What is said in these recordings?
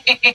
เ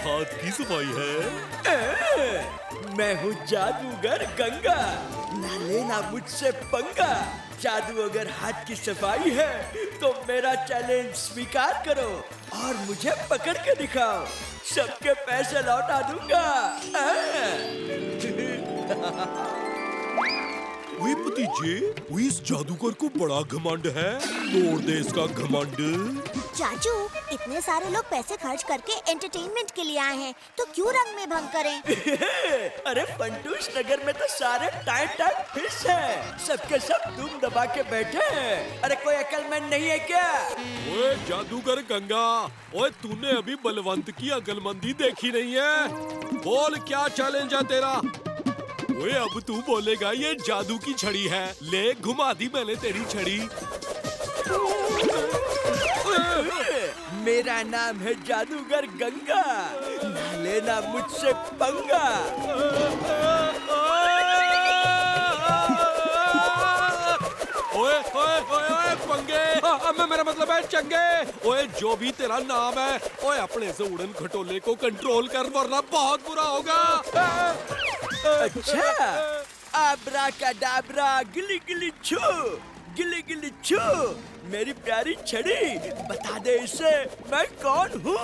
हाथ की सफाई है। मैं हूँ जादूगर गंगा, ना लेना मुझसे पंगा। जादू अगर हाथ की सफाई है तो मेरा चैलेंज स्वीकार करो और मुझे पकड़ के दिखाओ, सबके पैसे लौटा दूंगा। ओए भतीजे, इस जादूगर को बड़ा घमंड है, तोड़ दे इसका घमंड। चाचू, इतने सारे लोग पैसे खर्च करके एंटरटेनमेंट के लिए आए हैं, तो क्यों रंग में भंग करें? अरे फंटूस नगर में तो सारे टाइट फिश हैं, सबके सब दुम दबा के बैठे हैं। अरे कोई अकलमंद नहीं है क्या? ओए जादूगर गंगा, ओए तूने अभी बलवंत की अकलमंदी देखी नहीं है? बोल क्या चैलेंज है तेरा? ओए अब तू बोलेगा ये जादू की छड़ी है, ले घुमा दी मैंने तेरी छड़ी। मेरा नाम है जादूगर गंगा, ना लेना मुझसे पंगा। ओए ओए ओए ओए पंगे, मैं मेरा मतलब है चंगे। ओए जो भी तेरा नाम है, ओए अपने से उड़न खटोले को कंट्रोल कर वरना बहुत बुरा होगा। अच्छा, आबरा का डाबरा गिली गिली छू, गिली गिली छू, मेरी प्यारी छड़ी, बता दे इसे मैं कौन हूँ।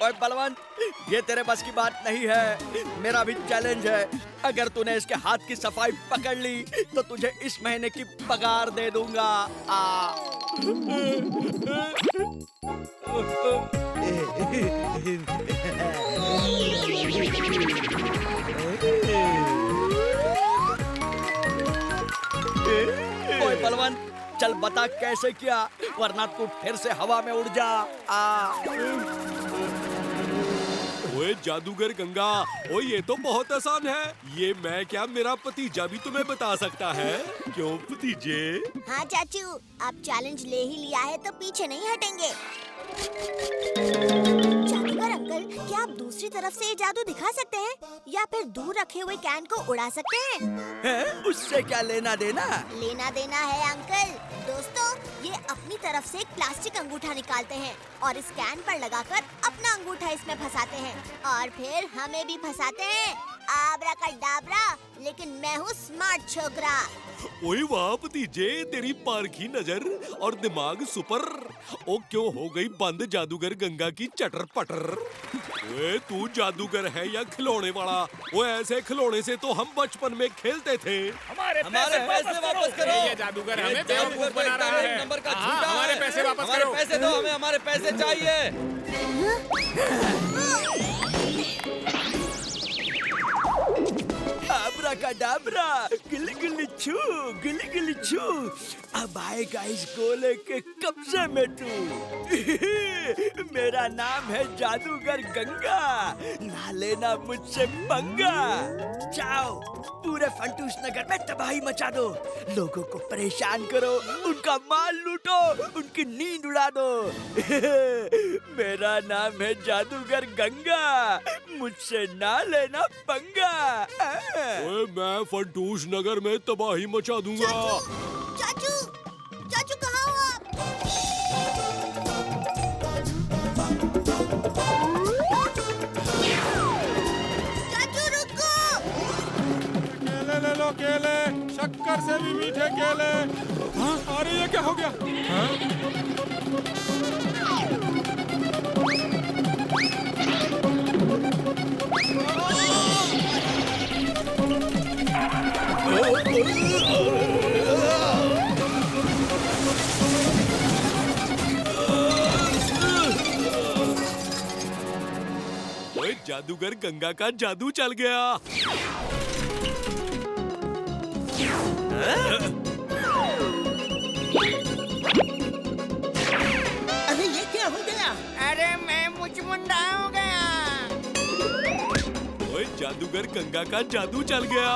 ओए बलवंत, ये तेरे बस की बात नहीं है, मेरा भी चैलेंज है। अगर तूने इसके हाथ की सफाई पकड़ ली तो तुझे इस महीने की पगार दे दूंगा। चल बता कैसे किया, वरना तू फिर से हवा में उड़ जा। ओए जादूगर गंगा, ओए ये तो बहुत आसान है। ये मैं क्या, मेरा भतीजा भी तुम्हें बता सकता है। क्यों भतीजे? हाँ चाचू, आप चैलेंज ले ही लिया है तो पीछे नहीं हटेंगे। जादूगर अंकल, क्या आप दूसरी तरफ से ये जादू दिखा सकते हैं या फिर दूर रखे हुए कैन को उड़ा सकते हैं? उससे क्या लेना देना? लेना देना है अंकल। दोस्तों, ये अपनी तरफ से एक प्लास्टिक अंगूठा निकालते हैं और इस कैन पर लगाकर अपना अंगूठा इसमें फंसाते हैं और फिर हमें भी फंसाते हैं। आब्राकडाब्रा, लेकिन मैं हूँ स्मार्ट छोकरा। ओए वाह भतीजे, तेरी पारखी नजर और दिमाग सुपर। ओ क्यों हो गई बंद जादूगर गंगा की चटर पटर। ओए तू जादूगर है या खिलौने वाला? वो ऐसे खिलौने से तो हम बचपन में खेलते थे। हमारे पैसे वापस करो। ये जादूगर हमें बेवकूफ बना रहा है। नंबर का हाँ, झूठा हमारे है। पैसे वापस हमारे करो। पैसे दो, हमें हमारे पैसे चाहिए। आब्राकाडाब्रा, गिली गिली छू, गिली गिली छू। अब आएगा इस गोले के कब्जे में तू। मेरा नाम है जादूगर गंगा, ना लेना मुझसे पंगा। जाओ, पूरे फंटूस नगर में तबाही मचा दो, लोगों को परेशान करो, उनका माल लूटो, उनकी नींद उड़ा दो। मेरा नाम है जादूगर गंगा, मुझसे ना लेना पंगा। ओए मैं फंटूस नगर में तबाही मचा दूंगा। चाचू, चाचू कहाँ हो आप? चाचू रुको! केले ले लो, केले, शक्कर से भी मीठे केले। हाँ, अरे ये क्या हो गया? हाँ? ओए जादूगर गंगा का जादू चल गया। अरे ये क्या हो गया? अरे मैं मुचमुंडा हो गया। ओए जादूगर गंगा का जादू चल गया।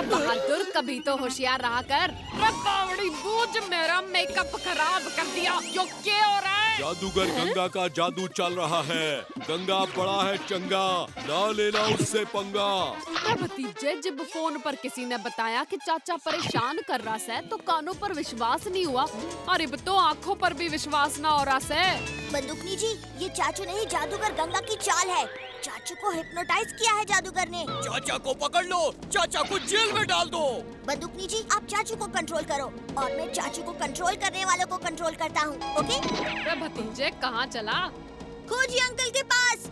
बहादुर, कभी तो होशियार रहा कर। बावड़ी बूझ, मेरा मेकअप खराब कर दिया। यो क्या हो रहा है? जादूगर गंगा का जादू चल रहा है। गंगा बड़ा है चंगा, ना लेना उससे पंगा। भतीजे, जब फोन पर किसी ने बताया कि चाचा परेशान कर रहा है तो कानों पर विश्वास नहीं हुआ, और अब तो आँखों पर भी विश्वास ना हो रहा है। बंदूकनी जी, ये चाचू नहीं जादूगर गंगा की चाल है। चाचू को हिप्नोटाइज किया है जादूगर ने। चाचा को पकड़ लो, चाचा को जेल में डाल दो। बंदूकनी जी, आप चाचू को कंट्रोल करो और मैं चाचू को कंट्रोल करने वालों को कंट्रोल करता हूँ। ओके? अरे भतीजे, कहाँ चला? खोजी अंकल के पास।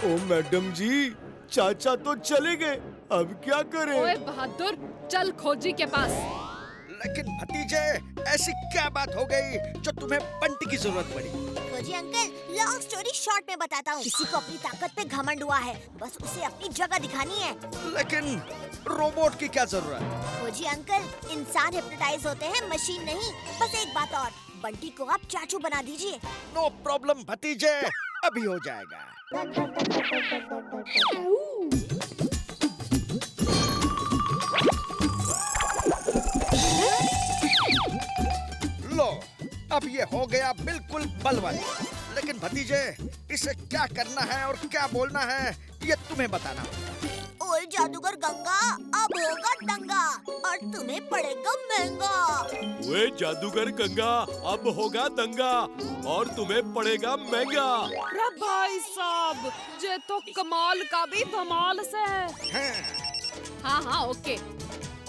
ओ मैडम जी, चाचा तो चले गए, अब क्या करें? ओए बहादुर, चल खोजी के पास। लेकिन भतीजे, ऐसी क्या बात हो गई जो तुम्हें बंटी की जरूरत पड़ी? खोजी अंकल, लॉन्ग स्टोरी शॉर्ट में बताता हूँ। किसी को अपनी ताकत पे घमंड हुआ है, बस उसे अपनी जगह दिखानी है। लेकिन रोबोट की क्या जरूरत? खोजी अंकल, इंसान हिप्नोटाइज होते हैं, मशीन नहीं। बस एक बात और, बंटी को आप चाचू बना दीजिए। नो प्रॉब्लम भतीजे, अभी हो जाएगा। लो, अब ये हो गया बिल्कुल बलवन। लेकिन भतीजे, इसे क्या करना है और क्या बोलना है, ये तुम्हें बताना। ओए जादूगर गंगा, अब होगा दंगा और तुम्हें पड़ेगा महंगा। ओए जादूगर गंगा, अब होगा दंगा और तुम्हें पड़ेगा महंगा। अरे भाई साहब, ये तो कमाल का भी धमाल से है। हाँ हाँ, ओके।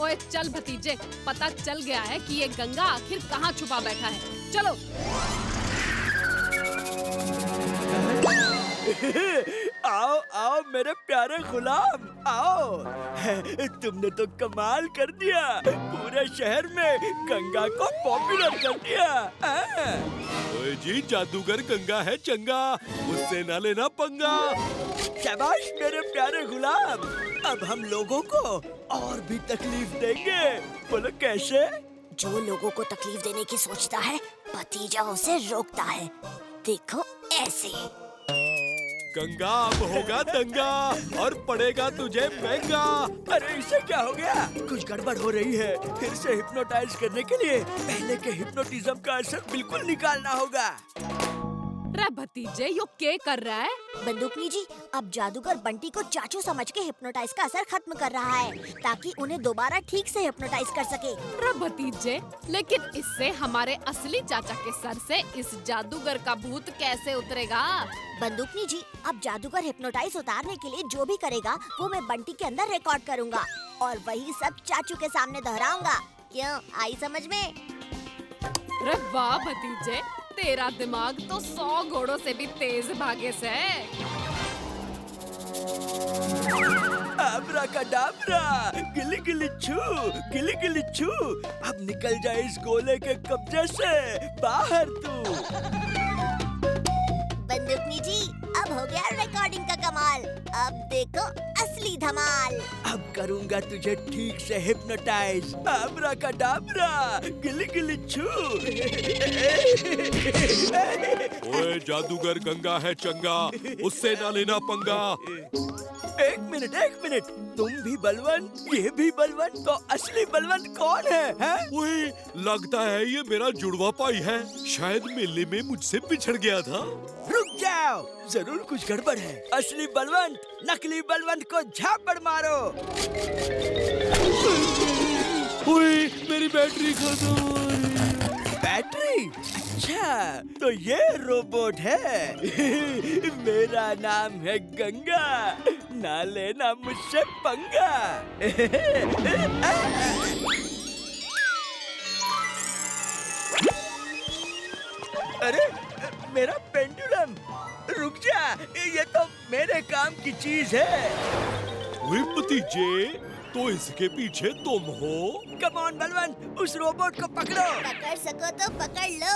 ओए चल भतीजे, पता चल गया है कि ये गंगा आखिर कहाँ छुपा बैठा है। चलो। आओ आओ मेरे प्यारे गुलाम, आओ। तुमने तो कमाल कर दिया, पूरे शहर में गंगा को पॉपुलर कर दिया। ओए जी, जादूगर गंगा है चंगा, उससे ना लेना पंगा। शाबाश मेरे प्यारे गुलाम, अब हम लोगों को और भी तकलीफ देंगे। बोलो कैसे? जो लोगों को तकलीफ देने की सोचता है, भतीजा उसे रोकता है। देखो ऐसे। गंगा अब होगा दंगा और पड़ेगा तुझे महंगा। अरे इसे क्या हो गया? कुछ गड़बड़ हो रही है। फिर से हिप्नोटाइज करने के लिए पहले के हिप्नोटिज्म का असर बिल्कुल निकालना होगा। रे भतीजे, यो क्या कर रहा है? बंदूकनी जी, अब जादूगर बंटी को चाचू समझ के हिप्नोटाइज का असर खत्म कर रहा है, ताकि उन्हें दोबारा ठीक से हिप्नोटाइज कर सके। रे भतीजे, लेकिन इससे हमारे असली चाचा के सर से इस जादूगर का भूत कैसे उतरेगा? बंदूकनी जी, अब जादूगर हिप्नोटाइज उतारने के लिए जो भी करेगा वो मैं बंटी के अंदर रिकॉर्ड करूँगा और वही सब चाचू के सामने दोहराऊंगा। क्यों, आई समझ में? रे वाह भतीजे, तेरा दिमाग तो 100 घोड़ों से भी तेज भागे से। अब्राकडाब्रा, गिली गिली छू, गिली गिली छू। अब निकल जाए इस गोले के कब्जे से बाहर तू। बंदूकनी जी, अब हो गया रिकॉर्डिंग का कमाल। अब देखो असली धमाल। अब करूँगा तुझे ठीक से हिप्नोटाइज। अब्राकडाब्रा, गिली गिली छू। ओए जादूगर गंगा है चंगा, उससे ना लेना पंगा। एक मिनट, तुम भी बलवंत, ये भी बलवंत, तो असली बलवंत कौन है, हैं? ओए, लगता है ये मेरा जुड़वा भाई है, शायद मेले में मुझसे बिछड़ गया था। रुक जाओ, जरूर कुछ गड़बड़ है। असली बलवंत नकली बलवंत को झापड़ मारो। ओए, मेरी बैटरी खत्म हो रही। बैटरी? अच्छा, तो ये रोबोट है। मेरा नाम है गंगा, ना लेना मुझसे पंगा। अरे मेरा पेंडुलम, रुक जा, ये तो मेरे काम की चीज है। ओए भतीजे, तो इसके पीछे तुम हो? कम ऑन बलवंत, उस रोबोट को पकड़ो। पकड़ सको तो पकड़ लो।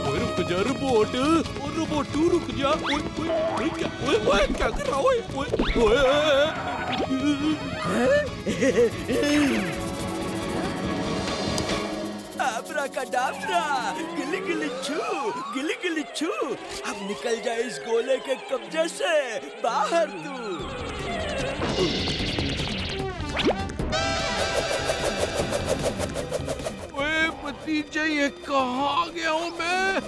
ओए रुक जा रोबोट, ओ रोबोटू रुक जा। ओए क्या कर रहा? ओए अब्राकडाब्रा, गिली गिली छू, गिली गिली छू। अब निकल जाए इस गोले के कब्जे से बाहर तू। ओए भतीजे, ये कहाँ गया हूँ मैं?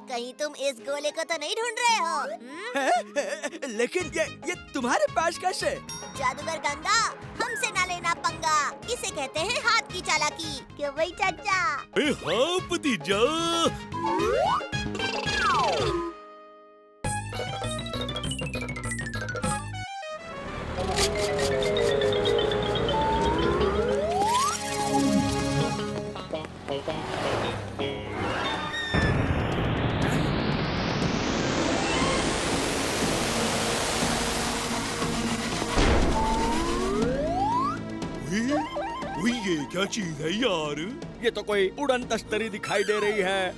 कहीं तुम इस गोले को तो नहीं ढूंढ रहे हो? लेकिन ये तुम्हारे पास कैसे? जादूगर गंगा, हमसे ना लेना पंगा, इसे कहते हैं हाथ की चालाकी। क्यों भाई चाचा? हाँ भतीजा। ये क्या चीज है यार? ये तो कोई उड़न तस्तरी दिखाई दे रही है।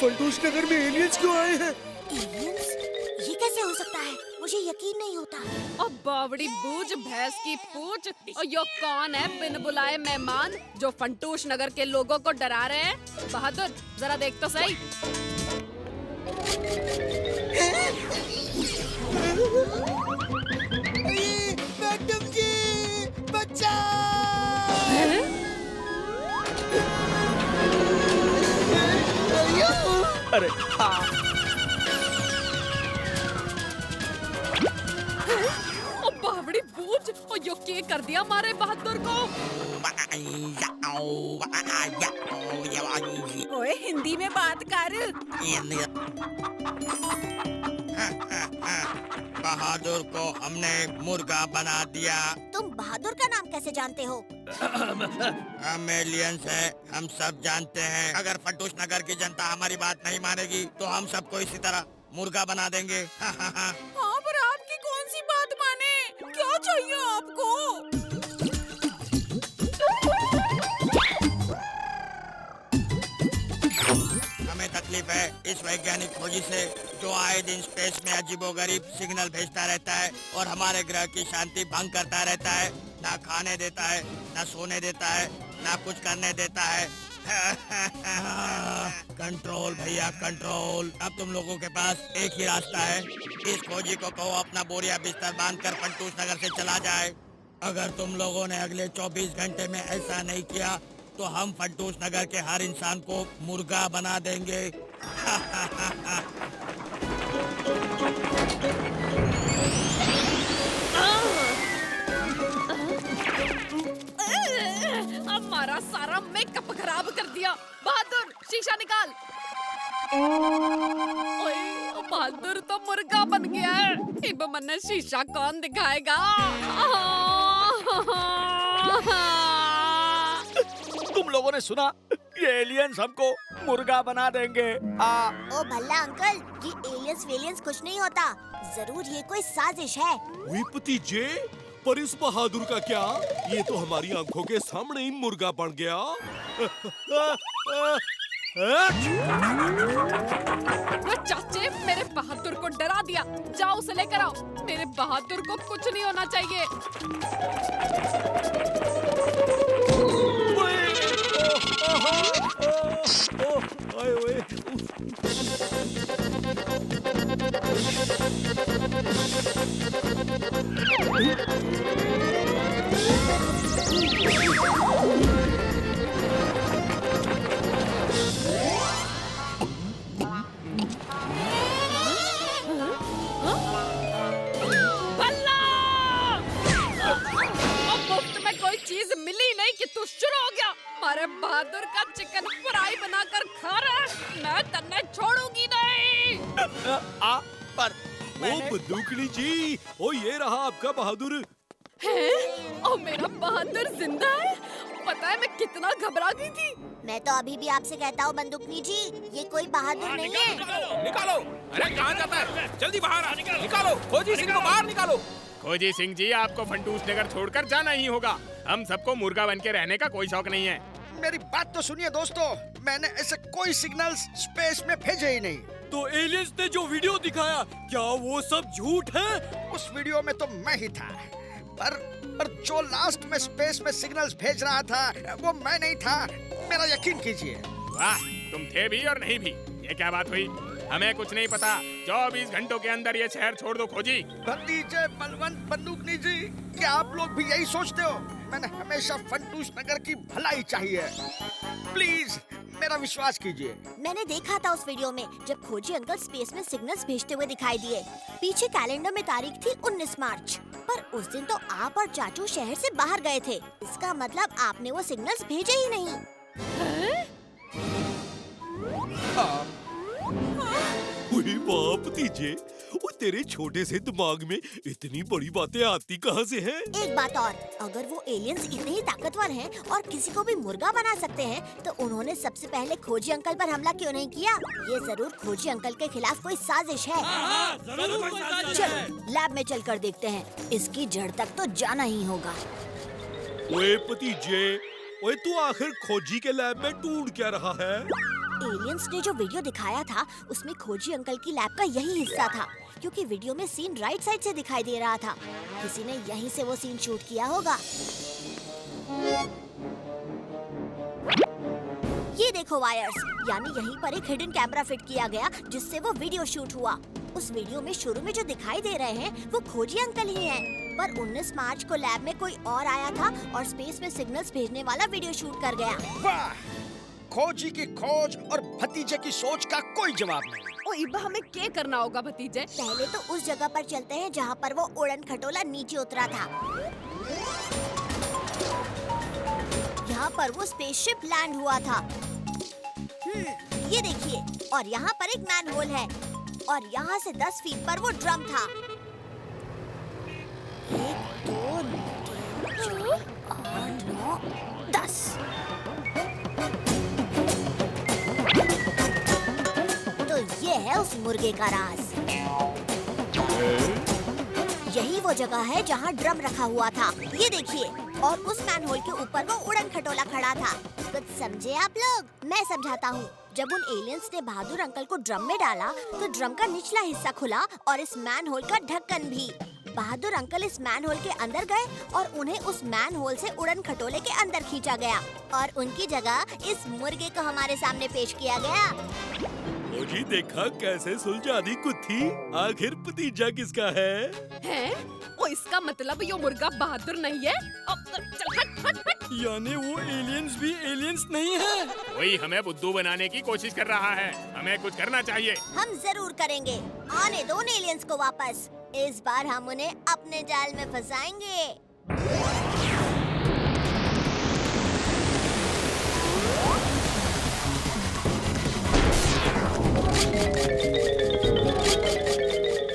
फंटूस नगर में एलियंस क्यों आए हैं? एलियंस? ये कैसे हो सकता है? मुझे यकीन नहीं होता। और बावड़ी बूझ भैंस की पूछ, और यो कौन है बिन बुलाए मेहमान जो फंटूश नगर के लोगों को डरा रहे हैं? बहादुर, जरा देख तो सही। मैडम जी, बचाओ! अरे हाँ। ओ बावड़ी बूझ, ओ यो के कर दिया हमारे बहादुर को। ओए हिंदी में बात कर। बहादुर को हमने मुर्गा बना दिया। तुम बहादुर का नाम कैसे जानते हो? हम एलियंस हैं, हम सब जानते हैं। अगर फटूश नगर की जनता हमारी बात नहीं मानेगी तो हम सबको इसी तरह मुर्गा बना देंगे। हाँ पर आपकी कौन सी बात माने? क्या चाहिए आपको? हमें तकलीफ है इस वैज्ञानिक खोजी से जो आए दिन स्पेस में अजीबोगरीब सिग्नल भेजता रहता है और हमारे ग्रह की शांति भंग करता रहता है। ना खाने देता है, ना सोने देता है, ना कुछ करने देता है। कंट्रोल भैया कंट्रोल। अब तुम लोगों के पास एक ही रास्ता है। इस खोजी को कहो अपना बोरिया बिस्तर बांधकर फंटूस नगर से चला जाए। अगर तुम लोगों ने अगले 24 घंटे में ऐसा नहीं किया तो हम फंटूस नगर के हर इंसान को मुर्गा बना देंगे। हमारा सारा मेकअप खराब कर दिया। बहादुर शीशा निकाल। ओए, ओ बहादुर तो मुर्गा बन गया है। इब मन्ने शीशा कौन दिखाएगा? तुम लोगों ने सुना? ये एलियंस हमको मुर्गा बना देंगे। ओ भल्ला अंकल, ये एलियंस वेलियंस कुछ नहीं होता। जरूर ये कोई साजिश है। वे भतीजे, पर इस बहादुर का क्या? ये तो हमारी आंखों के सामने ही मुर्गा बन गया। वो चाचे मेरे बहादुर को डरा दिया। जाओ उसे लेकर आओ। मेरे बहादुर को कुछ नहीं होना चाहिए। चीज मिली नहीं कि तू शुरू हो गया। हमारे बहादुर का चिकन फ्राई बनाकर खा रहा है। मैं तन्ने छोड़ूंगी नहीं। पर ओ बंदूकनी जी, ओ ये रहा आपका बहादुर। है? ओ मेरा बहादुर जिंदा है। पता है मैं कितना घबरा गई थी। मैं तो अभी भी आपसे कहता हूँ बंदूकनी जी, ये कोई बहादुर नहीं है। निकालो। अरे कहाँ जाता है? जल्दी बाहर आ। निकालो। खोजी सिंह को बाहर निकालो। खोजी सिंह जी, आपको फंटूस नगर छोड़कर जाना ही होगा। हम सबको मुर्गा बन के रहने का कोई शौक नहीं है। मेरी बात तो सुनिए दोस्तों, मैंने ऐसे कोई सिग्नल्स स्पेस में भेजे ही नहीं। तो एलियंस ने जो वीडियो दिखाया, क्या वो सब झूठ है? उस वीडियो में तो मैं ही था, पर जो लास्ट में स्पेस में सिग्नल्स भेज रहा था वो मैं नहीं था। मेरा यकीन कीजिए। वाह, तुम थे भी और नहीं भी। ये क्या बात हुई? हमें कुछ नहीं पता। 24 घंटों के अंदर ये शहर छोड़ दो खोजी। भतीजे बलवंत बंदूकनी जी, क्या आप लोग भी यही सोचते हो? मैंने हमेशा फंटूस नगर की भलाई चाहिए। प्लीज मेरा विश्वास कीजिए। मैंने देखा था उस वीडियो में जब खोजी अंकल स्पेस में सिग्नल्स भेजते हुए दिखाई दिए। पीछे कैलेंडर में तारीख थी 19 मार्च। पर उस दिन तो आप और चाचू शहर से बाहर गए थे। इसका मतलब आपने वो सिग्नल्स भेजे ही नहीं। ओए वाह भतीजे, वो तेरे छोटे से दिमाग में इतनी बड़ी बातें आती कहाँ से हैं? एक बात और, अगर वो एलियंस इतने ही ताकतवर हैं और किसी को भी मुर्गा बना सकते हैं, तो उन्होंने सबसे पहले खोजी अंकल पर हमला क्यों नहीं किया? ये जरूर खोजी अंकल के खिलाफ कोई साजिश है। चलो लैब में चलकर देखते हैं। इसकी जड़ तक तो जाना ही होगा। ओए भतीजे, ओए तू आखिर खोजी के लैब में ढूंढ क्या रहा है? एलियंस ने जो वीडियो दिखाया था उसमें खोजी अंकल की लैब का यही हिस्सा था, क्योंकि वीडियो में सीन राइट साइड से दिखाई दे रहा था। किसी ने यहीं से वो सीन शूट किया होगा। ये देखो वायर्स, यानी यहीं पर एक हिडन कैमरा फिट किया गया जिससे वो वीडियो शूट हुआ। उस वीडियो में शुरू में जो दिखाई दे रहे हैं वो खोजी अंकल ही हैं। पर 19 मार्च को लैब में कोई और आया था और स्पेस में सिग्नल्स भेजने वाला वीडियो शूट कर गया। वाह, खोजी की खोज और भतीजे की सोच का कोई जवाब नहीं। ओ इब्बा, हमें क्या करना होगा भतीजे? पहले तो उस जगह पर चलते हैं जहाँ पर वो उड़न खटोला नीचे उतरा था। यहाँ पर वो स्पेसशिप लैंड हुआ था। ये देखिए, और यहाँ पर एक मैनहोल है और यहाँ से 10 फीट पर वो ड्रम था। 1, 2, 3, 4, 8, 9, 10। तो ये है उस मुर्गे का राज। यही वो जगह है जहाँ ड्रम रखा हुआ था। ये देखिए, और उस मैनहोल के ऊपर वो उड़न खटोला खड़ा था। कुछ समझे आप लोग? मैं समझाता हूँ। जब उन एलियंस ने बहादुर अंकल को ड्रम में डाला तो ड्रम का निचला हिस्सा खुला और इस मैनहोल का ढक्कन भी। बहादुर अंकल इस मैनहोल के अंदर गए और उन्हें उस मैनहोल से उड़न खटोले के अंदर खींचा गया और उनकी जगह इस मुर्गे को हमारे सामने पेश किया गया। जी देखा कैसे सुलझा दी कुत्थी। आखिर भतीजा किसका है? हैं? ओ इसका मतलब ये मुर्गा बहादुर नहीं है? चल हट हट हट। यानी वो एलियंस भी एलियंस नहीं है। कोई हमें बुद्धू बनाने की कोशिश कर रहा है। हमें कुछ करना चाहिए। हम जरूर करेंगे। आने दो उन एलियंस को वापस। इस बार हम उन्हें अपने जाल में फंसाएंगे।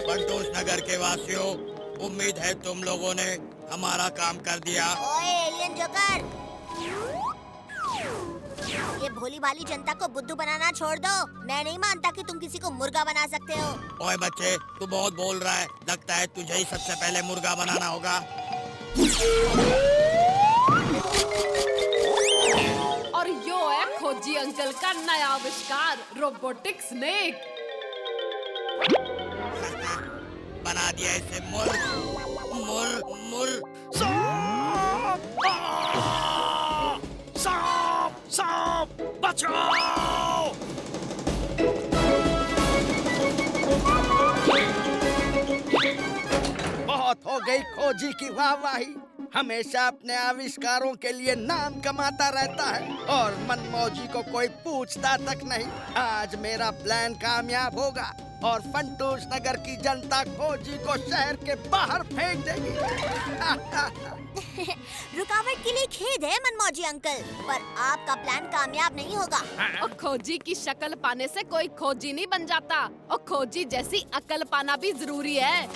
पंटूस नगर के वासियों, उम्मीद है तुम लोगों ने हमारा काम कर दिया। ओए एलियन जोकर, ये भोली भाली जनता को बुद्धू बनाना छोड़ दो। मैं नहीं मानता कि तुम किसी को मुर्गा बना सकते हो। ओए बच्चे, तू बहुत बोल रहा है। लगता है तुझे ही सबसे पहले मुर्गा बनाना होगा। और यो है खोजी अंकल का नया आविष्कार, रोबोटिक स्नेक। बना दिया इसे मुर मुर मुर। सांप, बचाओ! बहुत हो गई खोजी की वाहवाही। हमेशा अपने आविष्कारों के लिए नाम कमाता रहता है और मनमौजी को कोई पूछता तक नहीं। आज मेरा प्लान कामयाब होगा और फंटूस नगर की जनता खोजी को शहर के बाहर फेंक देगी। रुकावट के लिए खेद है मनमौजी अंकल, पर आपका प्लान कामयाब नहीं होगा। और खोजी की शक्ल पाने से कोई खोजी नहीं बन जाता, और खोजी जैसी अकल पाना भी जरूरी है।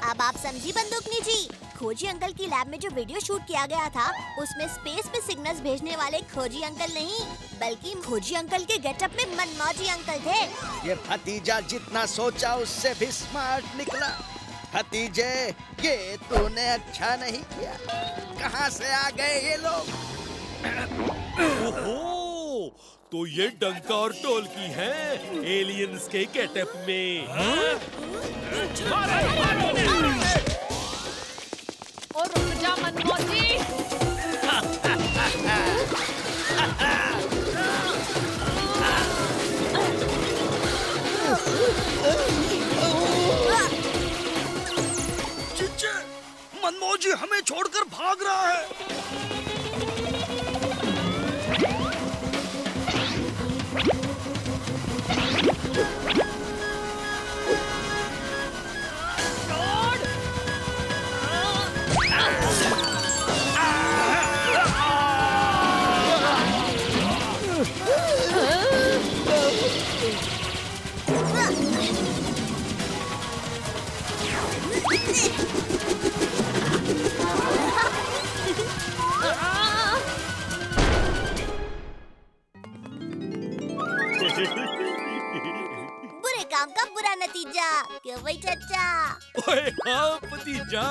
अब आप समझी बंदूकनी जी। खोजी अंकल की लैब में जो वीडियो शूट किया गया था उसमें स्पेस में सिग्नल्स भेजने वाले खोजी अंकल नहीं, बल्कि खोजी अंकल के गेटअप में मनमौजी अंकल थे। ये भतीजा जितना सोचा उससे भी स्मार्ट निकला। भतीजे, ये तूने अच्छा नहीं किया। कहाँ से आ गए ये लोग? ओहो, तो ये डंका और ढोलकी हैं एलियंस के गेटअप में। और रुक जा मनमौजी। चिच्चे, मनमौजी हमें छोड़कर भाग रहा है। बुरे काम का बुरा नतीजा, क्यों भाई चचा? ओए हाँ भतीजा।